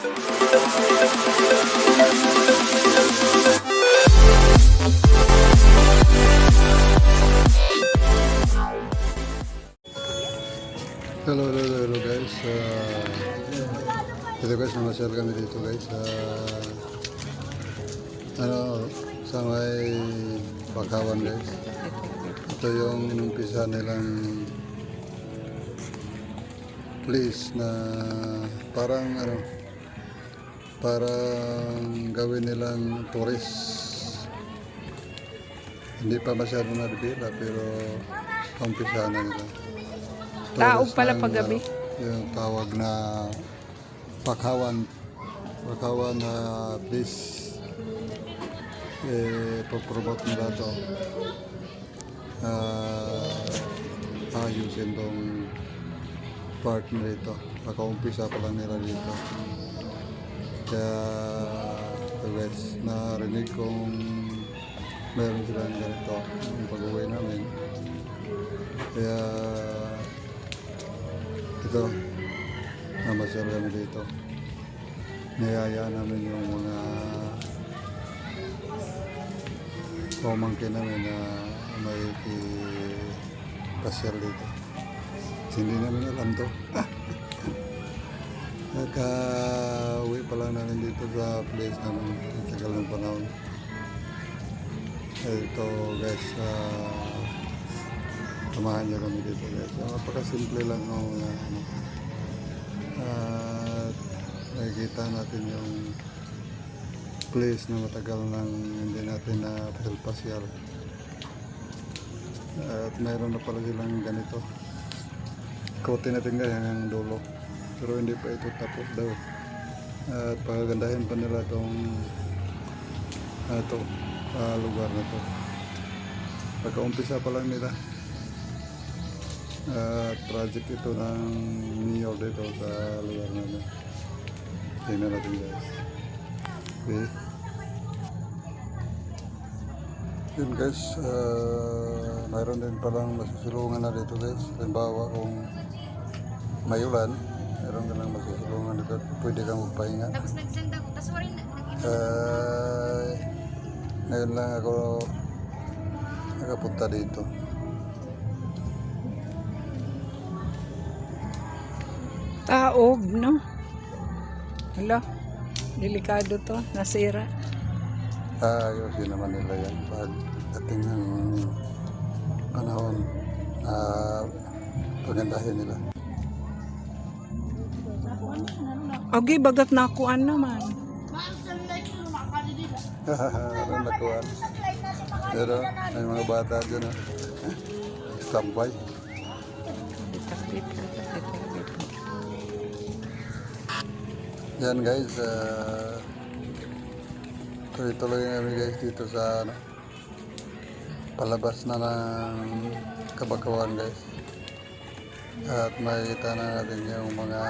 Hello guys. Ito guys, namasyal kami dito guys. Sa may Bakawan guys. Ito yung inumpisa nilang place na parang parang gawin nilang tourist. Hindi pa masyado nabibila pero umpisa na nila. Taog pala paggabi. Yung tawag na Bakawan na please promote nila ito. Ayusin tong part nito. Nakaumpisa pa lang nila dito. Kaya ito guys, narinig kong meron silang ganito yung pag-uwi namin. Kaya ito, namasyal kami dito. Niyaya namin yung mga pamangkin namin na may pasyal dito. Hindi namin alam to. Nagka-uwi pa lang namin dito sa place namin. Tagal ng panahon. Ito guys, samahan niyo kami dito guys. Napakasimple lang ng nakikita natin yung place na matagal nang hindi natin na pasyal. At mayroon na pala silang ganito. Ikutin natin guys hanggang dulo. Pero hindi pa ito tapos daw. At pagagandahin pa nila itong lugar na to. Pagka-umpisa pa lang nila. Project ito ng mayor dito sa lugar namin. Tingnan natin guys. Okay. Yun guys, mayroon din palang masusulungan na dito guys. Halimbawa kung may ulan, mayroon ka lang masusulungan dito. Pwede kang magpahinga. Tapos nagsenda ko, tapos wala Ngayon lang ako nakapunta dito. Taog, no? Hala, delikado to, nasira. Ayusin naman nila yan pag dating ng panahon, pagandahin nila. Okay, bagat nakuan naman. Ano nakuhaan? Pero may mga bata dyan standby. Yan guys, tuloy-tuloy namin guys dito sa palabas na ng Kabakawan guys. At makikita na natin yung mga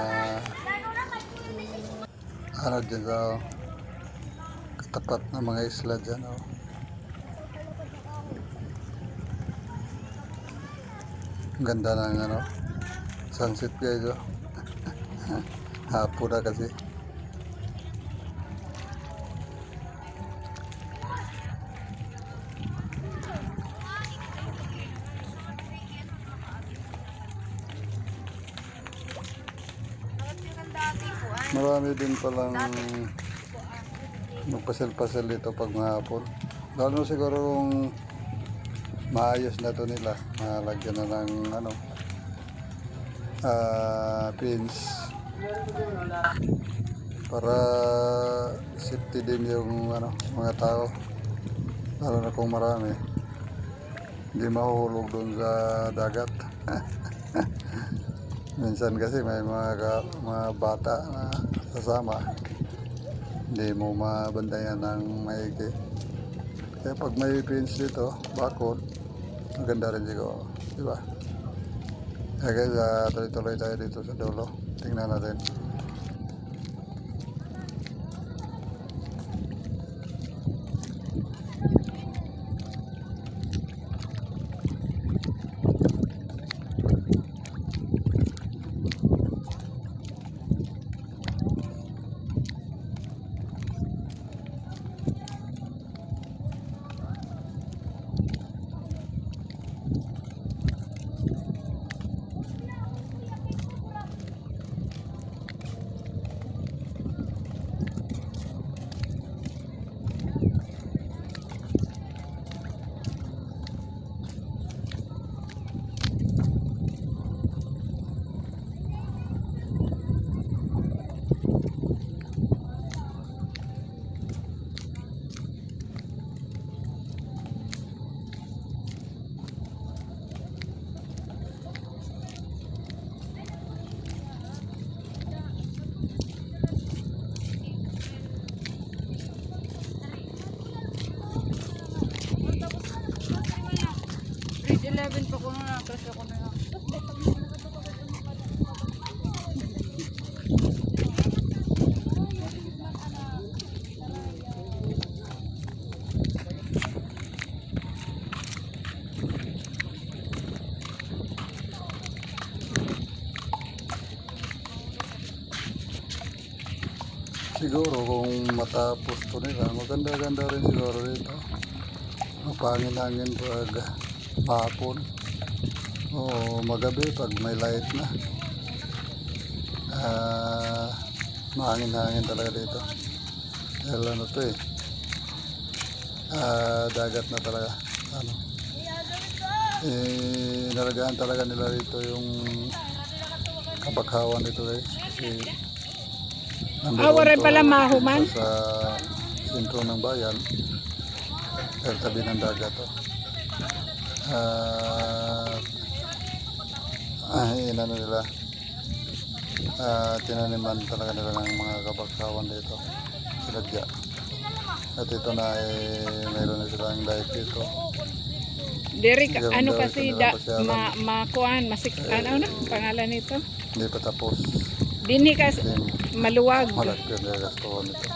dyan sa katapat na mga isla dyan. Ang ganda ng sunset guys. Hapon na kasi. Marami din palang magpasal-pasal dito pag mahapon. Lalo siguro kung maayos na to nila. Malagyan na ng pins. Para safety din yung mga tao. Lalo na kung marami. Hindi mahuhulog doon sa dagat. Minsan kasi may mga bata na kasama, hindi mo mabantayan ng maigi. Kaya pag may pins dito, bakod, maganda rin siguro, di ba? Kaya guys, tuloy-tuloy tayo dito sa dulo. Tingnan natin. Siguro kung matapos to nila, maganda-ganda rin siguro dito. Mapangin-hangin pag mahapon o magabi pag may light na. Mahangin-hangin talaga dito. Dahil ano to eh, dagat na talaga. Ano, nalagaan talaga nila dito yung kabakhawan dito guys. Kasi Waray pala mahuman. sa sentro ng bayan dahil tabi ng dagat to. Inano nila, tinaniman talaga nila ng mga kabakhawan dito, sinadya. At ito na mayroon na silang diet dito. Derek, Ganun ano daw kasi ito nilang pasyalan. makuan, ano na pangalan nito? Hindi pa tapos. Dini kasi maluwag. Malaki na gastuhan ito.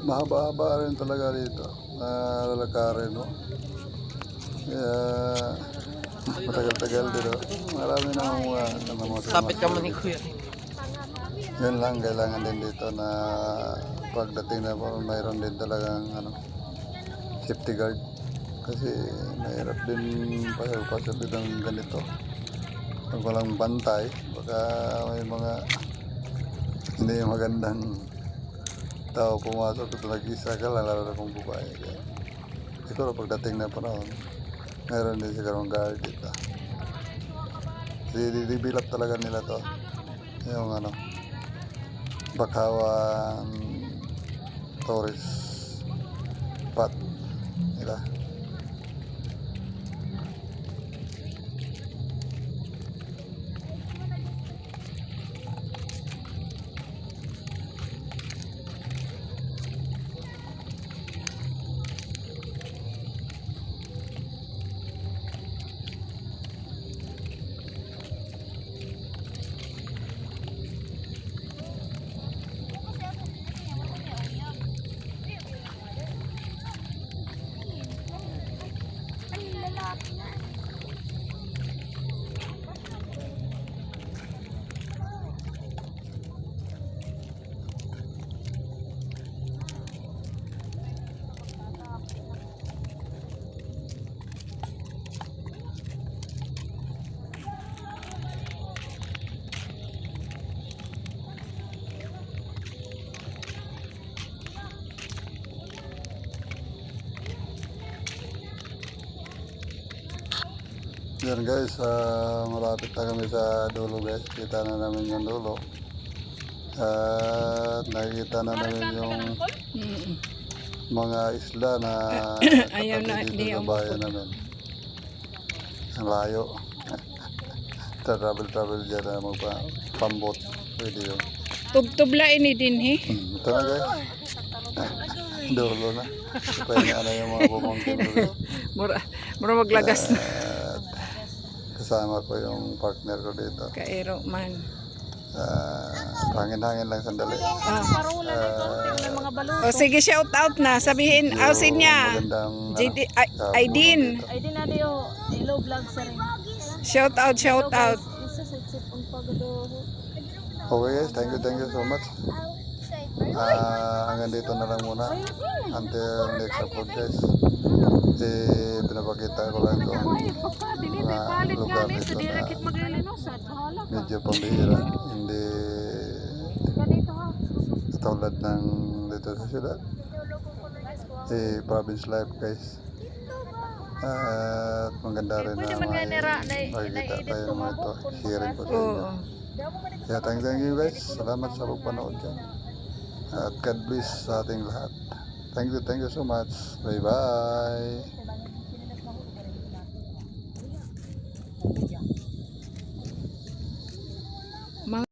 Mahaba-haba rin talaga dito na lalakarin, no? Kaya matagal-tagal dito. Marami na mga Sapit ka man ni Kuya. yan lang, kailangan din dito na pagdating na mayroon din talagang safety guard. Kasi mahirap din pasok din ng ganito. Pag walang bantay, baka may mga hindi magandang tao pumasok at nag-isa ka lang, lalo na kung babae. Kaya, siguro pagdating na panahon, meron din siguro guard dito. Dibilap talaga nila to. Yung Bakhawan tourist spot nila. Yan guys, malapit na kami sa dulo guys. Kita na namin yung dulo. At nakikita na namin yung mga isla na Ayaw na, katabi di dito sa ang bayan namin. Ang layo. Travel dyan na magpambot. Pwede yun. Tubtubla ini din he. Ito na guys. Dulo na. Kaya na yung mga bumangkin ko guys. Mura maglagas na. Kasama ko yung partner ko dito. Kairo man. Hangin-hangin lang sandali. O sige, shout out na. Sabihin, ausin niya. Magandang Aidin. Aidin na diyo, hello vlog sa rin. Shout out. Isa sa sipon pagdo. Okay guys, thank you so much. Hanggang dito na lang muna. Until next upload guys. Pinapakita ko lang ito. Mga lugar dito na medyo pambihira. Hindi katulad ng dito sa syudad. Province life guys. At maganda rin Pwede na man nga nira, makikita na-edit tayo ko mga ito. mabuk kung Sharing ko sa Oo. inyo. Kaya thank you guys. Salamat sa pagpanood dyan. At God bless sa ating lahat. Thank you so much. Bye-bye.